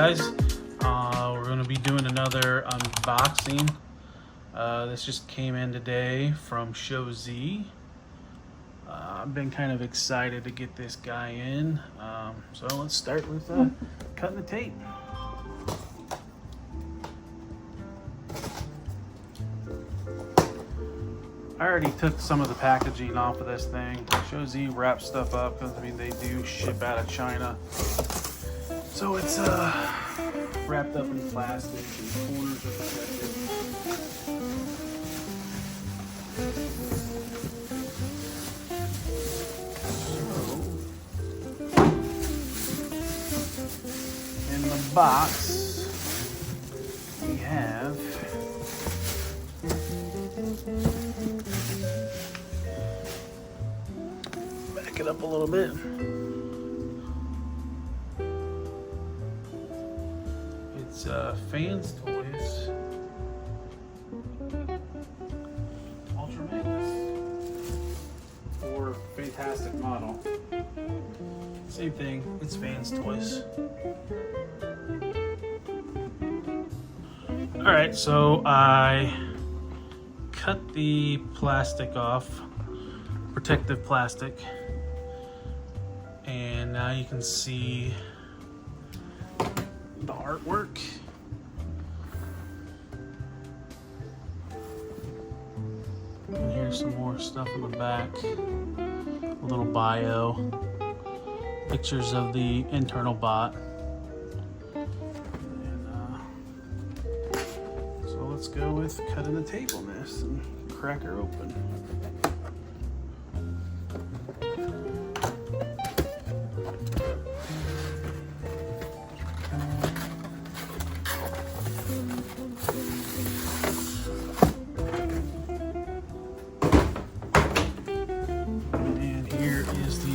guys? We're going to be doing another unboxing. This just came in today from ShowZ. I've been kind of excited to get this guy in. So let's start with cutting the tape. I already took some of the packaging off of this thing. ShowZ wraps stuff up because, I mean, they do ship out of China. So it's wrapped up in plastic and corners are protected. So, in the box, we have back it up a little bit. It's FansToys Ultra Magnus or Fantastic Model. Same thing, it's FansToys. Alright, so I cut the plastic off, protective plastic, and now you can see the artwork. And here's some more stuff in the back. A little bio. Pictures of the internal bot. And, so let's go with cutting the tape on this and crack her open.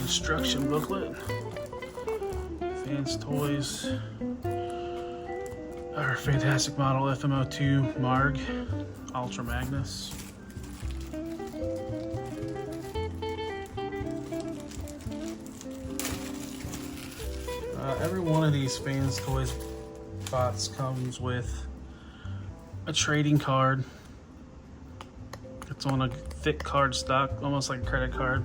Instruction booklet. FansToys, our Fantastic Model FM-02 Margh, Ultra Magnus. Every one of these FansToys bots comes with a trading card. It's on a thick card stock, almost like a credit card.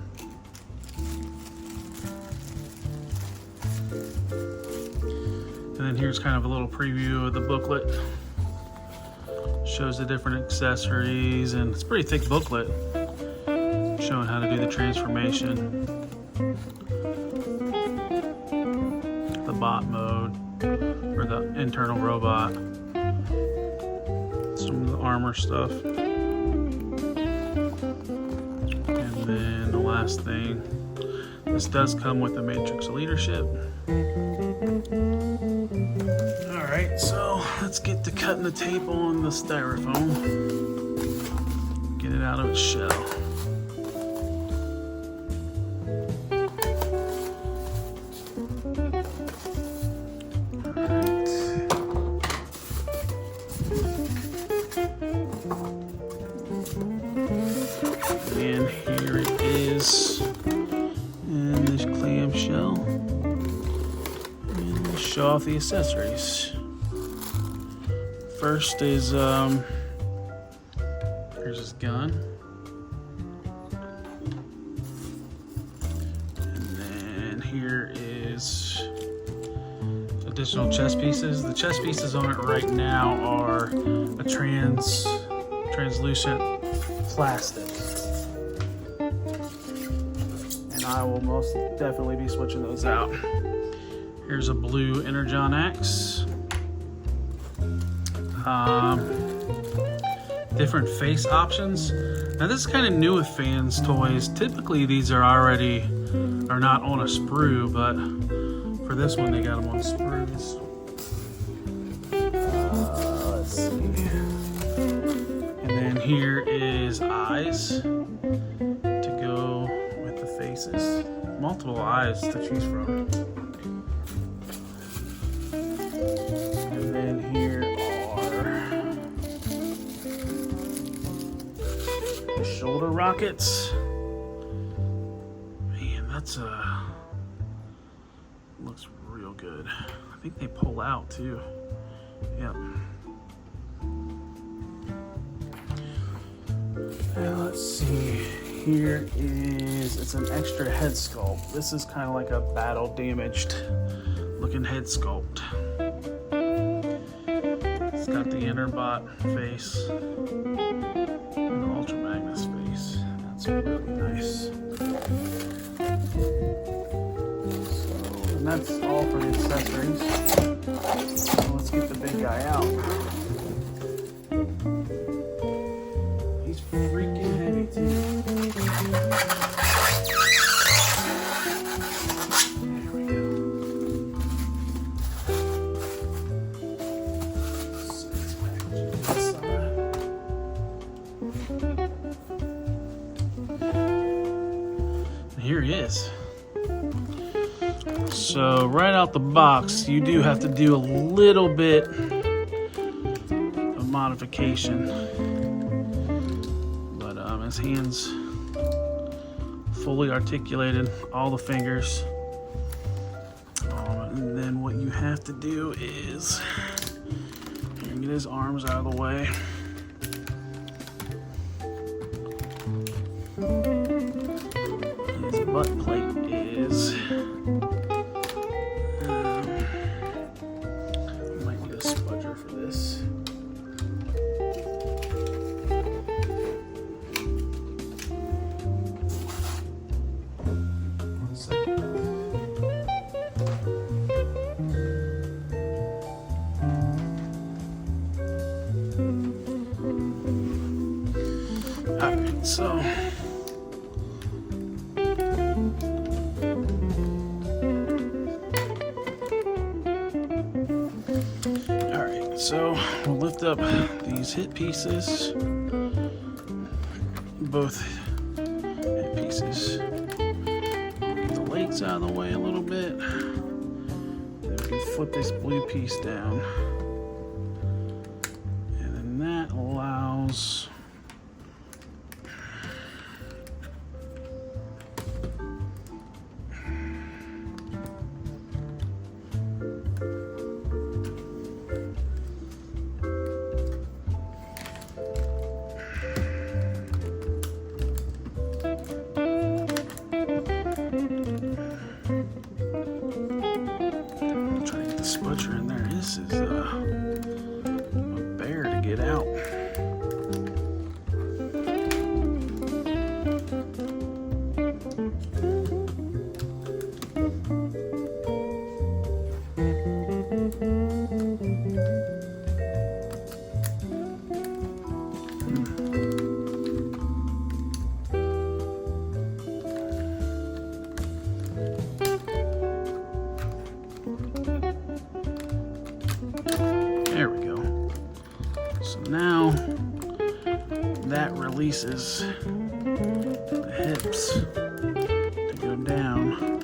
And then here's kind of a little preview of the booklet. Shows the different accessories, and it's a pretty thick booklet showing how to do the transformation, the bot mode, or the internal robot, some of the armor stuff. And then the last thing, this does come with the matrix of leadership. Alright, so let's get to cutting the tape on the styrofoam. Get it out of its shell. Alright. And here it is in this clamshell. And we'll show off the accessories. First is, here's his gun. And then here is additional chest pieces. The chest pieces on it right now are a translucent plastic. And I will most definitely be switching those out. Here's a blue Energon X. Different face options. Now this is kind of new with FansToys. Typically these are not on a sprue, but for this one they got them on sprues. Let's see. And then here is eyes to go with the faces. Multiple eyes to choose from. And then here shoulder rockets. Man, that's looks real good. good. I think they pull out too. Yep. And let's see. Here is, it's an extra head sculpt. This is kind of like a battle damaged looking head sculpt. It's got the Interbot face and the Ultra Magnus face. That's really nice. So, and that's all for the accessories. So let's get the big guy out. He's freaking heavy too. Here he is. So right out the box, you do have to do a little bit of modification, but his hands fully articulated, all the fingers, and then what you have to do is get his arms out of the way. His butt plate is might need a spudger for this. One second. Alright, so we'll lift up these hip pieces, both hip pieces. Get the legs out of the way a little bit. Then we can flip this blue piece down. And then that allows spudger in there. This is a bear to get out. There we go. So now that releases the hips to go down,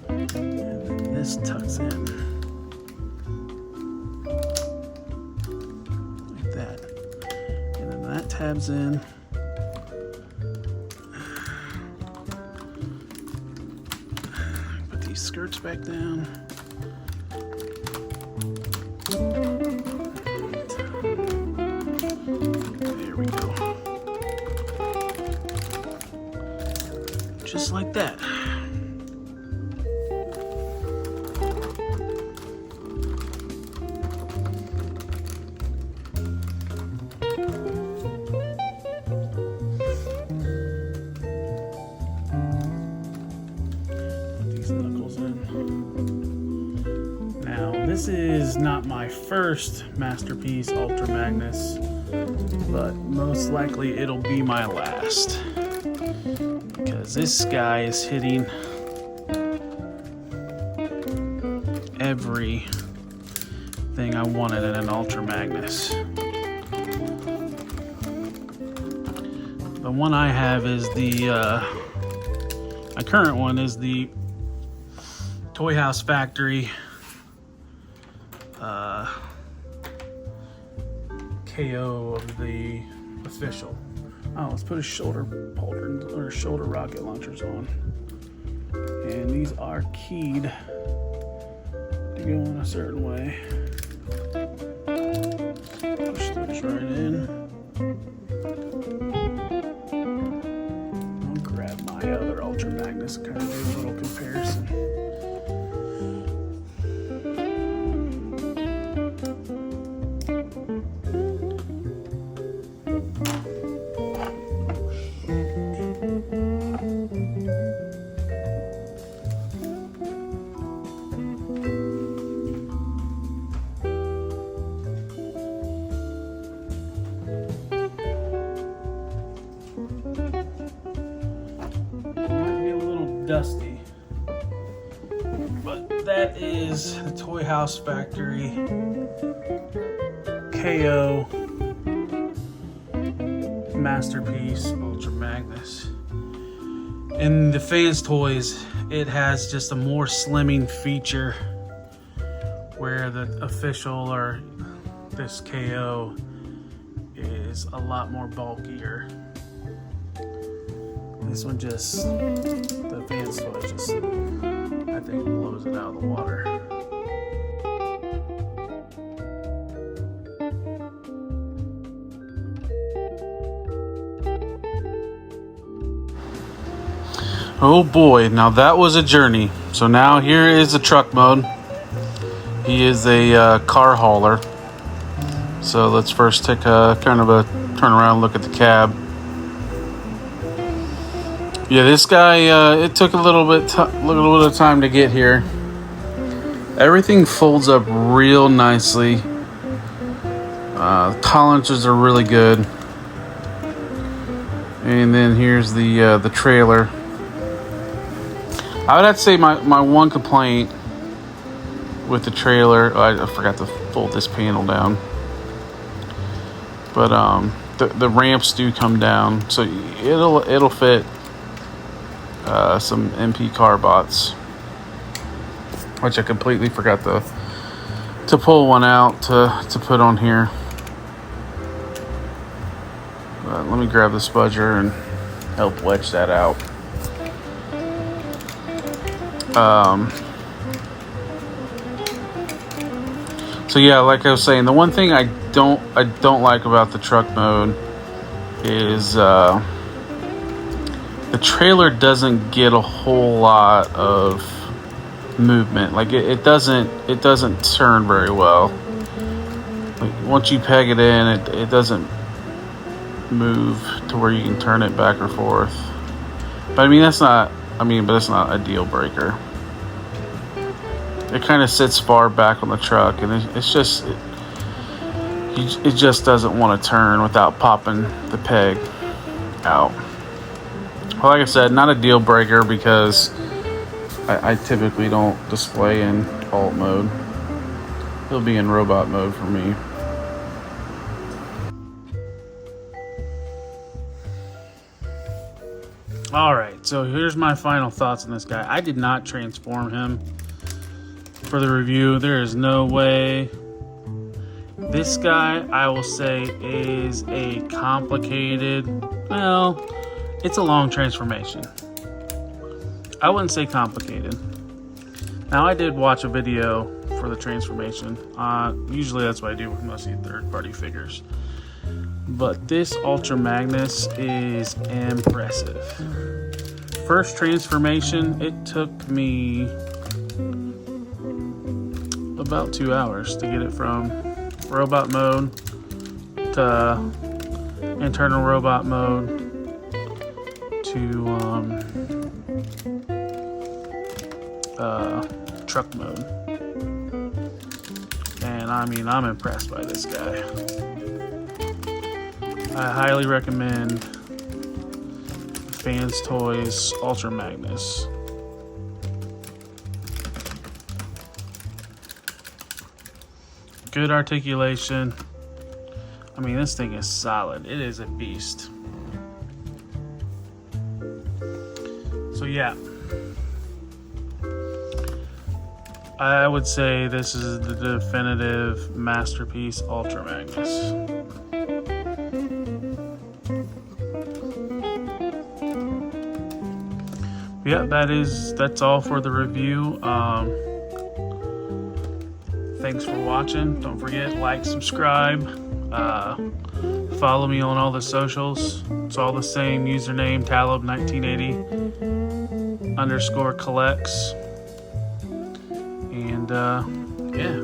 and then this tucks in like that, and then that tabs in. Put these skirts back down. There we go. Just like that. Put these knuckles in. Now, this is not my first masterpiece Ultra Magnus, but most likely it'll be my last, because this guy is hitting everything I wanted in an Ultra Magnus. The one I have is my current one is the Toy House Factory KO of the official. Oh, let's put a shoulder pauldron or shoulder rocket launchers on. And these are keyed to go in a certain way. Push this right in. I'll grab my other Ultra Magnus and kind of do a little comparison. Dusty, but that is the Toy House Factory KO Masterpiece Ultra Magnus. In the FansToys, it has just a more slimming feature where the official or this KO is a lot more bulkier. This one just, the FansToys just, I think, blows it out of the water. Oh boy, now that was a journey. So now here is the truck mode. He is a car hauler. So let's first take a kind of a turn around look at the cab. Yeah, this guy, it took a little bit of time to get here. Everything folds up real nicely. Tolerances are really good. And then here's the trailer. I would have to say my one complaint with the trailer, I forgot to fold this panel down. But the ramps do come down, so it'll fit some MP car bots, which I completely forgot to pull one out to put on here. But let me grab the spudger and help wedge that out. So yeah, like I was saying, the one thing I don't like about the truck mode is the trailer doesn't get a whole lot of movement. Like it doesn't turn very well. Like once you peg it in, it doesn't move to where you can turn it back or forth. But it's not a deal breaker. It kind of sits far back on the truck, and it just doesn't want to turn without popping the peg out. Well, like I said, not a deal breaker because I typically don't display in alt mode. It'll be in robot mode for me. Alright, so here's my final thoughts on this guy. I did not transform him for the review. There is no way. This guy, I will say, is a complicated, well, it's a long transformation. I wouldn't say complicated. Now, I did watch a video for the transformation. Usually that's what I do with mostly third-party figures. But this Ultra Magnus is impressive. First transformation, it took me about 2 hours to get it from robot mode to internal robot mode to truck mode. And I'm impressed by this guy. I highly recommend FansToys Ultra Magnus. Good articulation. This thing is solid. It is a beast. So yeah, I would say this is the definitive masterpiece Ultra Magnus. Yeah, that's all for the review. thanks for watching. Don't forget, like, subscribe, follow me on all the socials. It's all the same username, Talib1980 _collects. And yeah.